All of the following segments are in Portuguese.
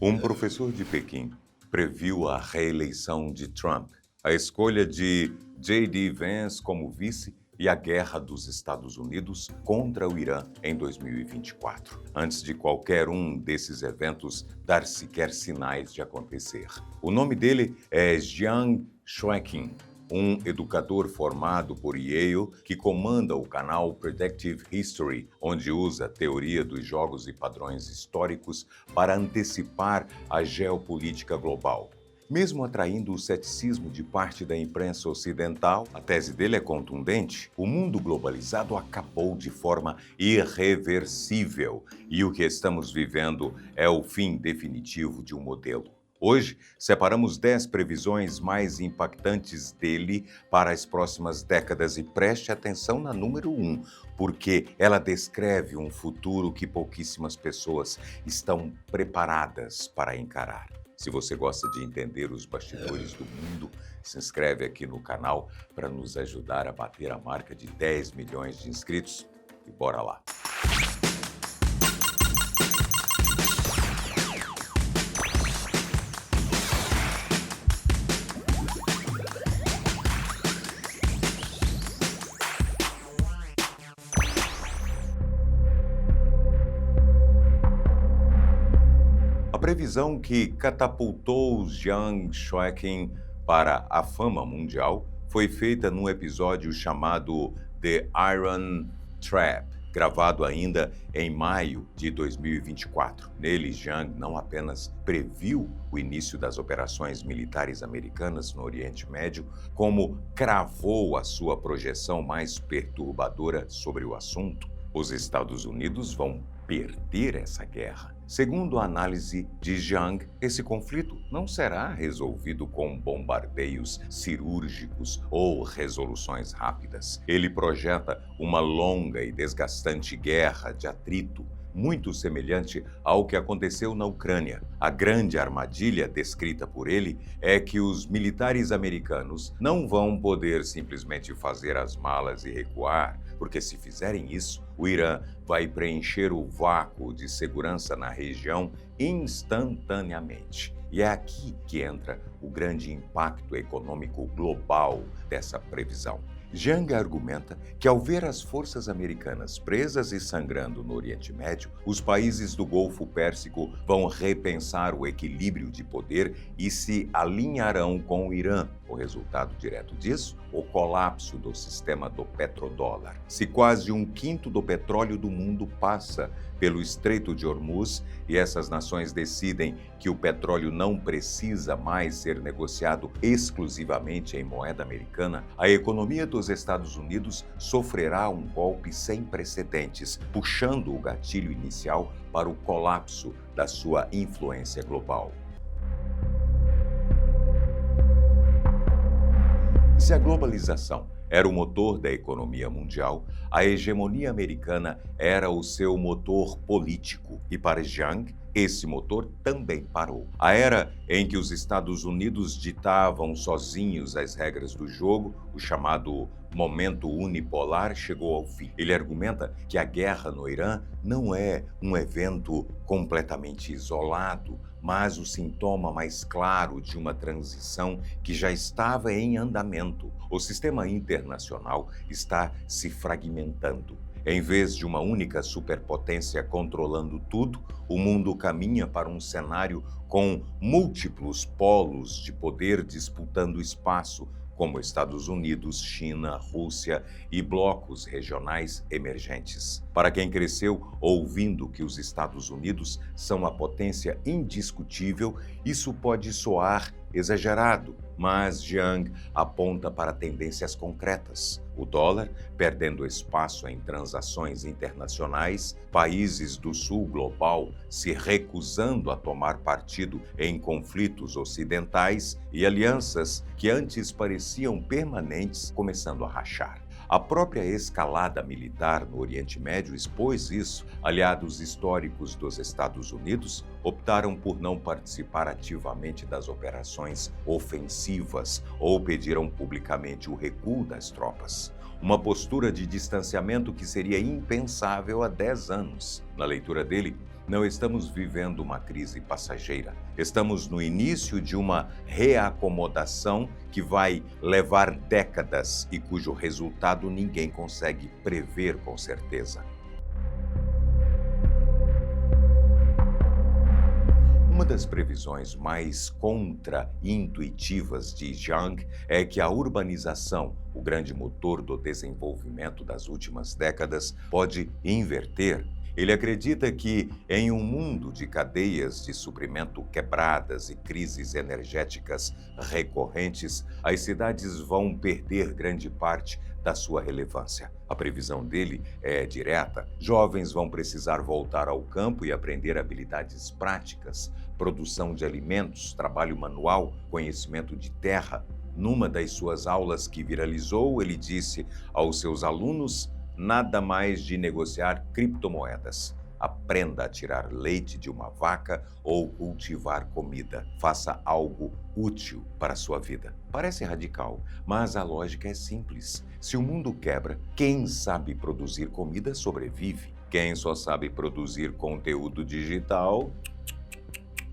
Um professor de Pequim previu a reeleição de Trump, a escolha de J.D. Vance como vice e a guerra dos Estados Unidos contra o Irã em 2024, antes de qualquer um desses eventos dar sequer sinais de acontecer. O nome dele é Zhang Shuaiqin, um educador formado por Yale que comanda o canal Predictive History, onde usa a teoria dos jogos e padrões históricos para antecipar a geopolítica global. Mesmo atraindo o ceticismo de parte da imprensa ocidental, a tese dele é contundente. O mundo globalizado acabou de forma irreversível e o que estamos vivendo é o fim definitivo de um modelo. Hoje, separamos 10 previsões mais impactantes dele para as próximas décadas e preste atenção na número 1, porque ela descreve um futuro que pouquíssimas pessoas estão preparadas para encarar. Se você gosta de entender os bastidores do mundo, se inscreve aqui no canal para nos ajudar a bater a marca de 10 milhões de inscritos e bora lá! A previsão que catapultou Zhang Shuaiqin para a fama mundial foi feita num episódio chamado The Iron Trap, gravado ainda em maio de 2024. Nele, Zhang não apenas previu o início das operações militares americanas no Oriente Médio, como cravou a sua projeção mais perturbadora sobre o assunto: os Estados Unidos vão perder essa guerra. Segundo a análise de Zhang, esse conflito não será resolvido com bombardeios cirúrgicos ou resoluções rápidas. Ele projeta uma longa e desgastante guerra de atrito, muito semelhante ao que aconteceu na Ucrânia. A grande armadilha descrita por ele é que os militares americanos não vão poder simplesmente fazer as malas e recuar, porque se fizerem isso, o Irã vai preencher o vácuo de segurança na região instantaneamente. E é aqui que entra o grande impacto econômico global dessa previsão. Zhang argumenta que, ao ver as forças americanas presas e sangrando no Oriente Médio, os países do Golfo Pérsico vão repensar o equilíbrio de poder e se alinharão com o Irã. O resultado direto disso? O colapso do sistema do petrodólar. Se quase 1/5 do petróleo do mundo passa pelo Estreito de Hormuz e essas nações decidem que o petróleo não precisa mais ser negociado exclusivamente em moeda americana, a economia dos Estados Unidos sofrerá um golpe sem precedentes, puxando o gatilho inicial para o colapso da sua influência global. Se a globalização era o motor da economia mundial, a hegemonia americana era o seu motor político. E para Zhang, esse motor também parou. A era em que os Estados Unidos ditavam sozinhos as regras do jogo, o chamado momento unipolar, chegou ao fim. Ele argumenta que a guerra no Irã não é um evento completamente isolado, mas o sintoma mais claro de uma transição que já estava em andamento. O sistema internacional está se fragmentando. Em vez de uma única superpotência controlando tudo, o mundo caminha para um cenário com múltiplos polos de poder disputando espaço, como Estados Unidos, China, Rússia e blocos regionais emergentes. Para quem cresceu ouvindo que os Estados Unidos são a potência indiscutível, isso pode soar exagerado, mas Zhang aponta para tendências concretas. O dólar perdendo espaço em transações internacionais, países do sul global se recusando a tomar partido em conflitos ocidentais e alianças que antes pareciam permanentes começando a rachar. A própria escalada militar no Oriente Médio expôs isso. Aliados históricos dos Estados Unidos optaram por não participar ativamente das operações ofensivas ou pediram publicamente o recuo das tropas. Uma postura de distanciamento que seria impensável há 10 anos. Na leitura dele, Não estamos vivendo uma crise passageira. Estamos no início de uma reacomodação que vai levar décadas e cujo resultado ninguém consegue prever com certeza. Uma das previsões mais contra-intuitivas de Zhang é que a urbanização, o grande motor do desenvolvimento das últimas décadas, pode inverter. Ele acredita que, em um mundo de cadeias de suprimento quebradas e crises energéticas recorrentes, as cidades vão perder grande parte da sua relevância. A previsão dele é direta. Jovens vão precisar voltar ao campo e aprender habilidades práticas, produção de alimentos, trabalho manual, conhecimento de terra. Numa das suas aulas que viralizou, ele disse aos seus alunos: nada mais de negociar criptomoedas. Aprenda a tirar leite de uma vaca ou cultivar comida. Faça algo útil para a sua vida. Parece radical, mas a lógica é simples. Se o mundo quebra, quem sabe produzir comida sobrevive. Quem só sabe produzir conteúdo digital,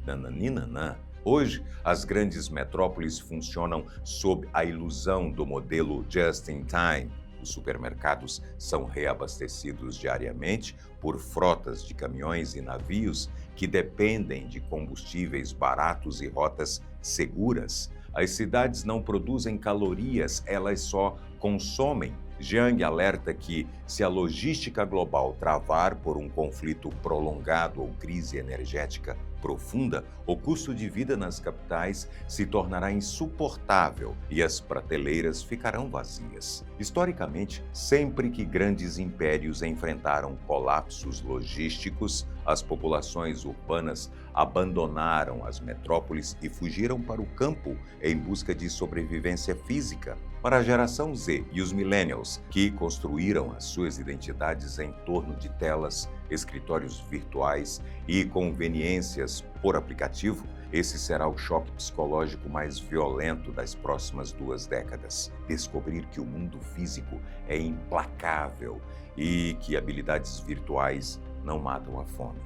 nananinanã. Hoje, as grandes metrópoles funcionam sob a ilusão do modelo just-in-time. Os supermercados são reabastecidos diariamente por frotas de caminhões e navios que dependem de combustíveis baratos e rotas seguras. As cidades não produzem calorias, elas só consomem. Zhang alerta que, se a logística global travar por um conflito prolongado ou crise energética profunda, o custo de vida nas capitais se tornará insuportável e as prateleiras ficarão vazias. Historicamente, sempre que grandes impérios enfrentaram colapsos logísticos, as populações urbanas abandonaram as metrópoles e fugiram para o campo em busca de sobrevivência física. Para a geração Z e os millennials, que construíram as suas identidades em torno de telas, escritórios virtuais e conveniências por aplicativo, esse será o choque psicológico mais violento das próximas 2 décadas. Descobrir que o mundo físico é implacável e que habilidades virtuais não matam a fome.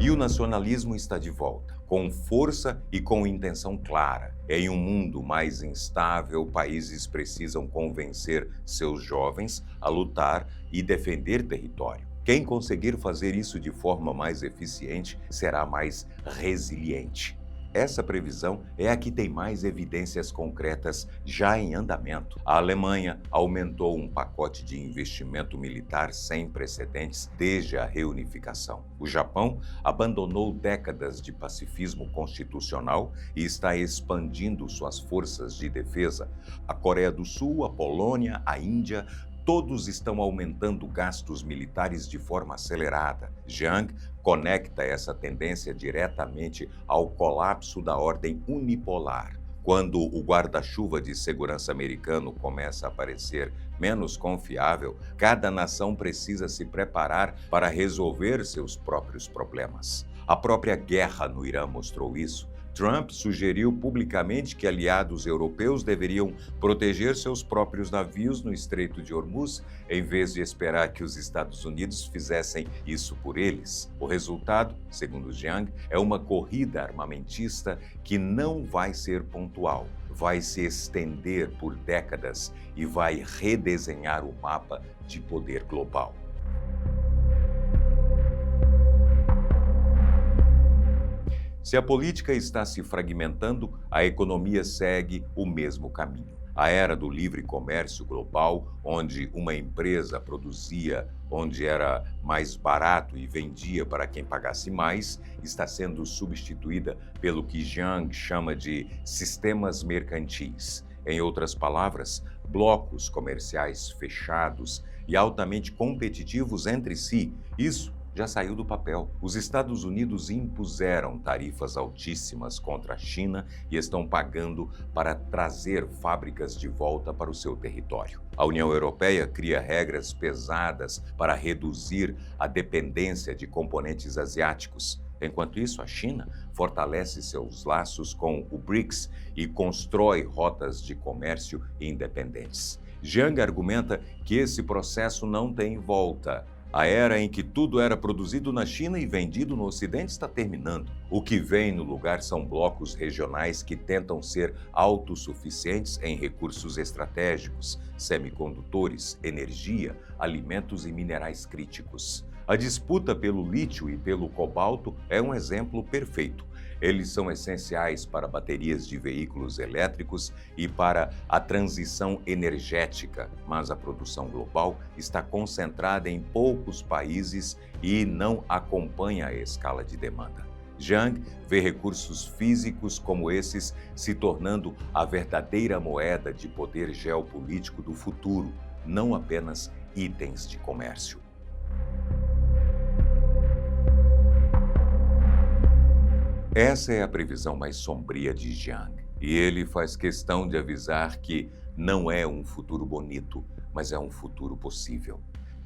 E o nacionalismo está de volta, com força e com intenção clara. Em um mundo mais instável, países precisam convencer seus jovens a lutar e defender território. Quem conseguir fazer isso de forma mais eficiente será mais resiliente. Essa previsão é a que tem mais evidências concretas já em andamento. A Alemanha aumentou um pacote de investimento militar sem precedentes desde a reunificação. O Japão abandonou décadas de pacifismo constitucional e está expandindo suas forças de defesa. A Coreia do Sul, a Polônia, a Índia, todos estão aumentando gastos militares de forma acelerada. Zhang conecta essa tendência diretamente ao colapso da ordem unipolar. Quando o guarda-chuva de segurança americano começa a parecer menos confiável, cada nação precisa se preparar para resolver seus próprios problemas. A própria guerra no Irã mostrou isso. Trump sugeriu publicamente que aliados europeus deveriam proteger seus próprios navios no Estreito de Hormuz, em vez de esperar que os Estados Unidos fizessem isso por eles. O resultado, segundo Zhang, é uma corrida armamentista que não vai ser pontual, vai se estender por décadas e vai redesenhar o mapa de poder global. Se a política está se fragmentando, a economia segue o mesmo caminho. A era do livre comércio global, onde uma empresa produzia onde era mais barato e vendia para quem pagasse mais, está sendo substituída pelo que Zhang chama de sistemas mercantis. Em outras palavras, blocos comerciais fechados e altamente competitivos entre si. Isso já saiu do papel. Os Estados Unidos impuseram tarifas altíssimas contra a China e estão pagando para trazer fábricas de volta para o seu território. A União Europeia cria regras pesadas para reduzir a dependência de componentes asiáticos. Enquanto isso, a China fortalece seus laços com o BRICS e constrói rotas de comércio independentes. Jiang argumenta que esse processo não tem volta. A era em que tudo era produzido na China e vendido no Ocidente está terminando. O que vem no lugar são blocos regionais que tentam ser autossuficientes em recursos estratégicos, semicondutores, energia, alimentos e minerais críticos. A disputa pelo lítio e pelo cobalto é um exemplo perfeito. Eles são essenciais para baterias de veículos elétricos e para a transição energética, mas a produção global está concentrada em poucos países e não acompanha a escala de demanda. Jiang vê recursos físicos como esses se tornando a verdadeira moeda de poder geopolítico do futuro, não apenas itens de comércio. Essa é a previsão mais sombria de Jiang, e ele faz questão de avisar que não é um futuro bonito, mas é um futuro possível.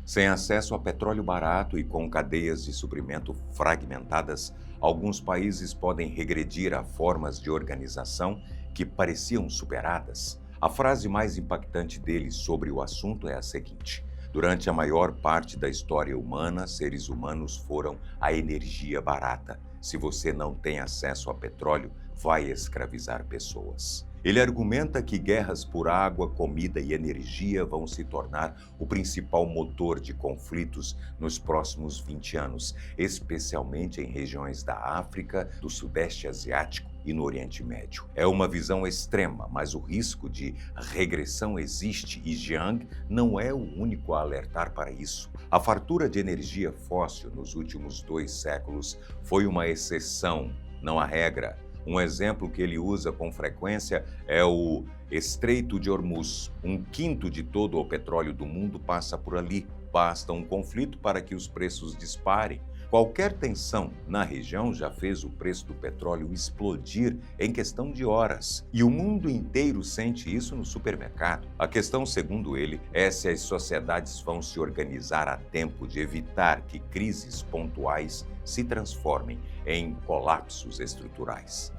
Sem acesso a petróleo barato e com cadeias de suprimento fragmentadas, alguns países podem regredir a formas de organização que pareciam superadas. A frase mais impactante dele sobre o assunto é a seguinte: durante a maior parte da história humana, seres humanos foram a energia barata. Se você não tem acesso a petróleo, vai escravizar pessoas. Ele argumenta que guerras por água, comida e energia vão se tornar o principal motor de conflitos nos próximos 20 anos, especialmente em regiões da África, do Sudeste Asiático e no Oriente Médio. É uma visão extrema, mas o risco de regressão existe e Jiang não é o único a alertar para isso. A fartura de energia fóssil nos últimos 2 séculos foi uma exceção, não a regra. Um exemplo que ele usa com frequência é o Estreito de Hormuz. 1/5 de todo o petróleo do mundo passa por ali. Basta um conflito para que os preços disparem. Qualquer tensão na região já fez o preço do petróleo explodir em questão de horas. E o mundo inteiro sente isso no supermercado. A questão, segundo ele, é se as sociedades vão se organizar a tempo de evitar que crises pontuais se transformem em colapsos estruturais.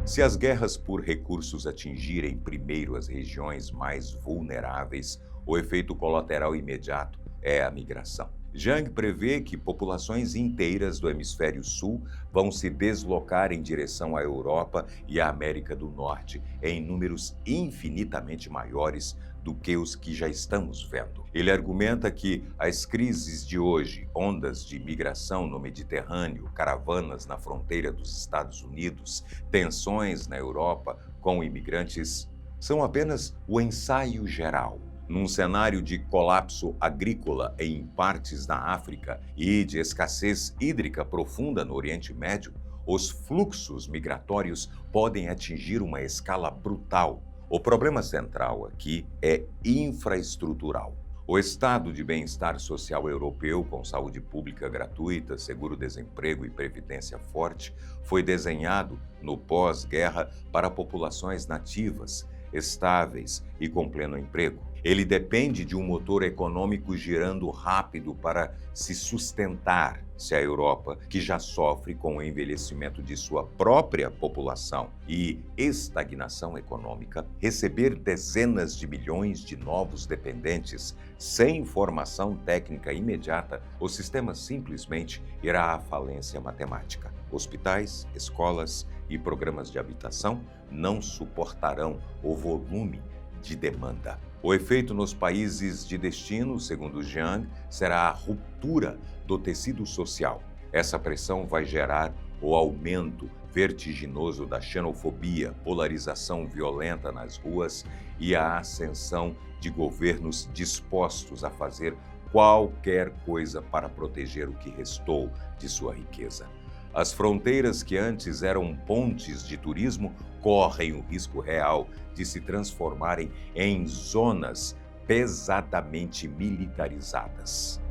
Se as guerras por recursos atingirem primeiro as regiões mais vulneráveis, o efeito colateral imediato é a migração. Jiang prevê que populações inteiras do hemisfério sul vão se deslocar em direção à Europa e à América do Norte em números infinitamente maiores do que os que já estamos vendo. Ele argumenta que as crises de hoje, ondas de migração no Mediterrâneo, caravanas na fronteira dos Estados Unidos, tensões na Europa com imigrantes, são apenas o ensaio geral. Num cenário de colapso agrícola em partes da África e de escassez hídrica profunda no Oriente Médio, os fluxos migratórios podem atingir uma escala brutal. O problema central aqui é infraestrutural. O estado de bem-estar social europeu, com saúde pública gratuita, seguro-desemprego e previdência forte, foi desenhado no pós-guerra para populações nativas, estáveis e com pleno emprego. Ele depende de um motor econômico girando rápido para se sustentar se a Europa, que já sofre com o envelhecimento de sua própria população e estagnação econômica, receber dezenas de milhões de novos dependentes sem formação técnica imediata, o sistema simplesmente irá à falência matemática. Hospitais, escolas e programas de habitação não suportarão o volume de demanda. O efeito nos países de destino, segundo Jiang, será a ruptura do tecido social. Essa pressão vai gerar o aumento vertiginoso da xenofobia, polarização violenta nas ruas e a ascensão de governos dispostos a fazer qualquer coisa para proteger o que restou de sua riqueza. As fronteiras que antes eram pontes de turismo correm o risco real de se transformarem em zonas pesadamente militarizadas.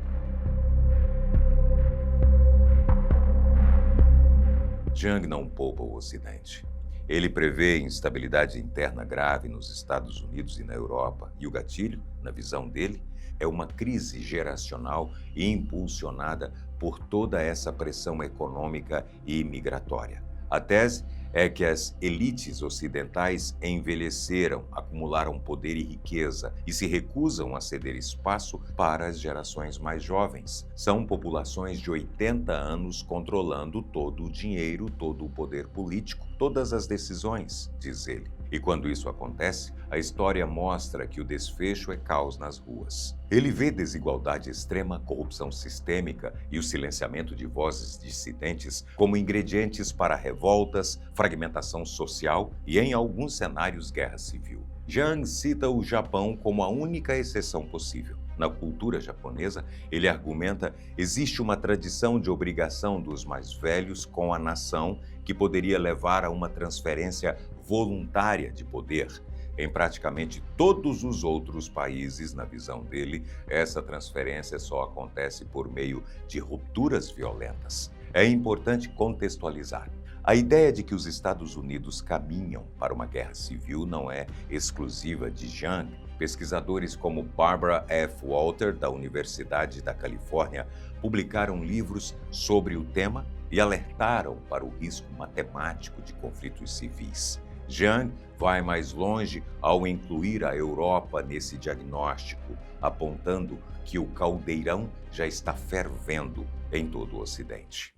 Jiang não poupa o Ocidente. Ele prevê instabilidade interna grave nos Estados Unidos e na Europa, e o gatilho, na visão dele, é uma crise geracional impulsionada por toda essa pressão econômica e migratória. A tese é que as elites ocidentais envelheceram, acumularam poder e riqueza e se recusam a ceder espaço para as gerações mais jovens. São populações de 80 anos controlando todo o dinheiro, todo o poder político, todas as decisões, diz ele. E quando isso acontece, a história mostra que o desfecho é caos nas ruas. Ele vê desigualdade extrema, corrupção sistêmica e o silenciamento de vozes dissidentes como ingredientes para revoltas, fragmentação social e, em alguns cenários, guerra civil. Jang cita o Japão como a única exceção possível. Na cultura japonesa, ele argumenta existe uma tradição de obrigação dos mais velhos com a nação que poderia levar a uma transferência voluntária de poder. Em praticamente todos os outros países, na visão dele, essa transferência só acontece por meio de rupturas violentas. É importante contextualizar. A ideia de que os Estados Unidos caminham para uma guerra civil não é exclusiva de Jang. Pesquisadores como Barbara F. Walter, da Universidade da Califórnia, publicaram livros sobre o tema e alertaram para o risco matemático de conflitos civis. Jang vai mais longe ao incluir a Europa nesse diagnóstico, apontando que o caldeirão já está fervendo em todo o Ocidente.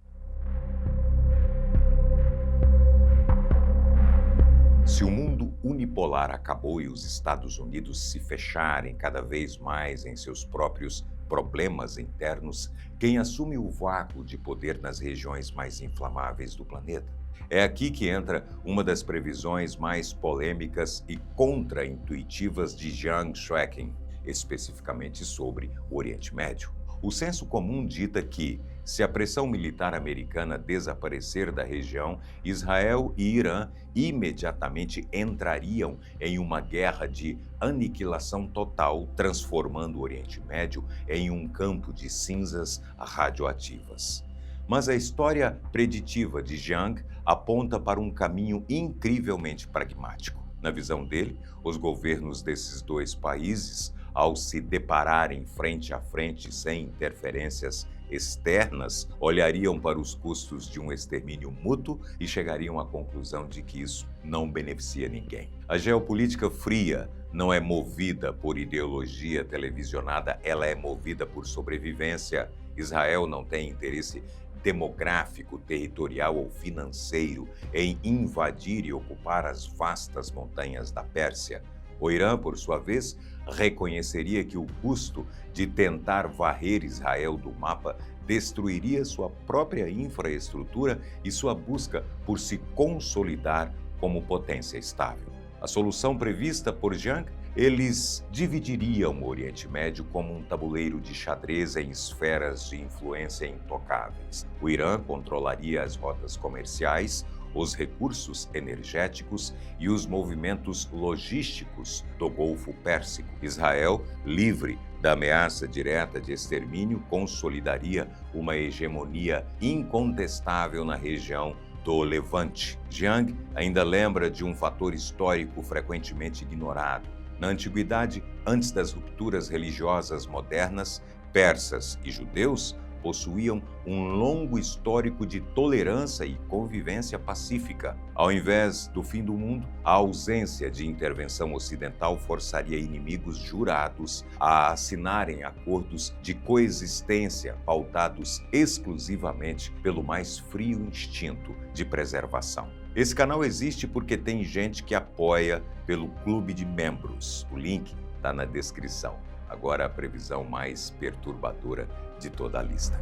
Se o mundo unipolar acabou e os Estados Unidos se fecharem cada vez mais em seus próprios problemas internos, quem assume o vácuo de poder nas regiões mais inflamáveis do planeta? É aqui que entra uma das previsões mais polêmicas e contra-intuitivas de Zhang Xueqin, especificamente sobre o Oriente Médio. O senso comum dita que, se a pressão militar americana desaparecer da região, Israel e Irã imediatamente entrariam em uma guerra de aniquilação total, transformando o Oriente Médio em um campo de cinzas radioativas. Mas a história preditiva de Jang aponta para um caminho incrivelmente pragmático. Na visão dele, os governos desses dois países, ao se depararem frente a frente sem interferências externas, olhariam para os custos de um extermínio mútuo e chegariam à conclusão de que isso não beneficia ninguém. A geopolítica fria não é movida por ideologia televisionada, ela é movida por sobrevivência. Israel não tem interesse demográfico, territorial ou financeiro em invadir e ocupar as vastas montanhas da Pérsia. O Irã, por sua vez, reconheceria que o custo de tentar varrer Israel do mapa destruiria sua própria infraestrutura e sua busca por se consolidar como potência estável. A solução prevista por Jang, eles dividiriam o Oriente Médio como um tabuleiro de xadrez em esferas de influência intocáveis. O Irã controlaria as rotas comerciais, os recursos energéticos e os movimentos logísticos do Golfo Pérsico. Israel, livre da ameaça direta de extermínio, consolidaria uma hegemonia incontestável na região do Levante. Jang ainda lembra de um fator histórico frequentemente ignorado. Na antiguidade, antes das rupturas religiosas modernas, persas e judeus possuíam um longo histórico de tolerância e convivência pacífica. Ao invés do fim do mundo, a ausência de intervenção ocidental forçaria inimigos jurados a assinarem acordos de coexistência pautados exclusivamente pelo mais frio instinto de preservação. Esse canal existe porque tem gente que apoia pelo clube de membros. O link está na descrição. Agora a previsão mais perturbadora de toda a lista.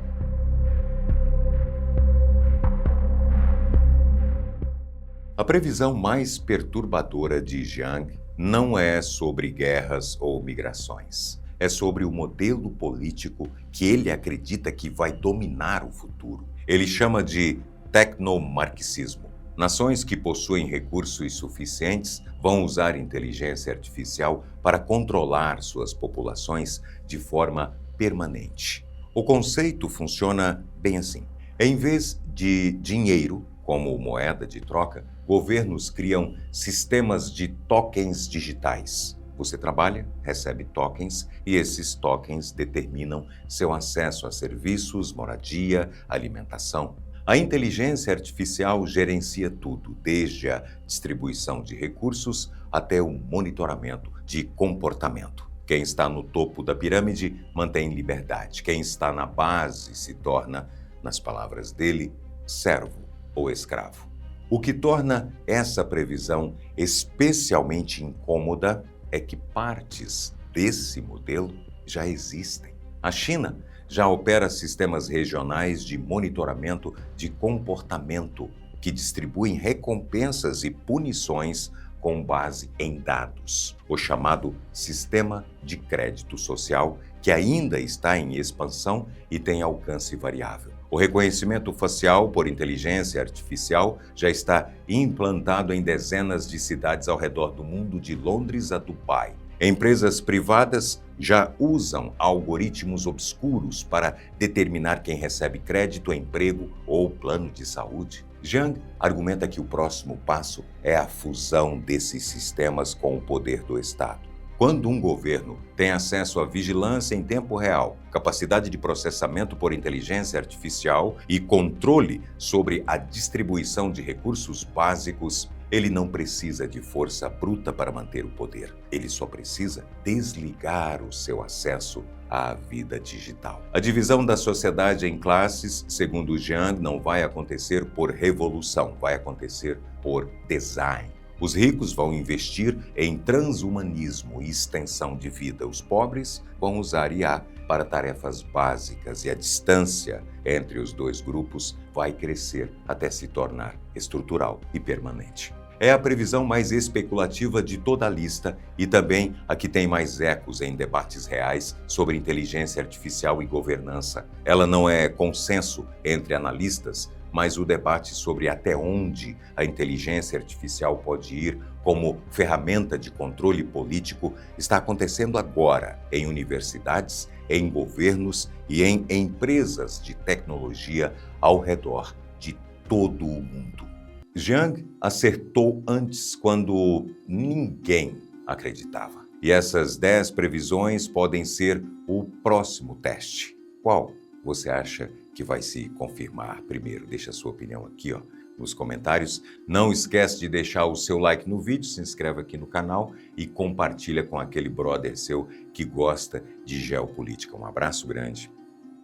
A previsão mais perturbadora de Jang não é sobre guerras ou migrações. É sobre o modelo político que ele acredita que vai dominar o futuro. Ele chama de tecnomarxismo. Nações que possuem recursos suficientes vão usar inteligência artificial para controlar suas populações de forma permanente. O conceito funciona bem assim. Em vez de dinheiro como moeda de troca, governos criam sistemas de tokens digitais. Você trabalha, recebe tokens e esses tokens determinam seu acesso a serviços, moradia, alimentação. A inteligência artificial gerencia tudo, desde a distribuição de recursos até o monitoramento de comportamento. Quem está no topo da pirâmide mantém liberdade. Quem está na base se torna, nas palavras dele, servo ou escravo. O que torna essa previsão especialmente incômoda é que partes desse modelo já existem. A China já opera sistemas regionais de monitoramento de comportamento que distribuem recompensas e punições com base em dados, o chamado Sistema de Crédito Social, que ainda está em expansão e tem alcance variável. O reconhecimento facial por inteligência artificial já está implantado em dezenas de cidades ao redor do mundo, de Londres a Dubai. Empresas privadas já usam algoritmos obscuros para determinar quem recebe crédito, emprego ou plano de saúde. Zhang argumenta que o próximo passo é a fusão desses sistemas com o poder do Estado. Quando um governo tem acesso à vigilância em tempo real, capacidade de processamento por inteligência artificial e controle sobre a distribuição de recursos básicos, ele não precisa de força bruta para manter o poder. Ele só precisa desligar o seu acesso à vida digital. A divisão da sociedade em classes, segundo Zhang, não vai acontecer por revolução, vai acontecer por design. Os ricos vão investir em transhumanismo e extensão de vida. Os pobres vão usar IA para tarefas básicas e a distância entre os dois grupos vai crescer até se tornar estrutural e permanente. É a previsão mais especulativa de toda a lista e também a que tem mais ecos em debates reais sobre inteligência artificial e governança. Ela não é consenso entre analistas, mas o debate sobre até onde a inteligência artificial pode ir como ferramenta de controle político está acontecendo agora em universidades, em governos e em empresas de tecnologia ao redor de todo o mundo. Zhang acertou antes, quando ninguém acreditava. E essas 10 previsões podem ser o próximo teste. Qual você acha que vai se confirmar primeiro? Deixa a sua opinião aqui, nos comentários. Não esquece de deixar o seu like no vídeo, se inscreve aqui no canal e compartilha com aquele brother seu que gosta de geopolítica. Um abraço grande.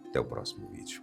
Até o próximo vídeo.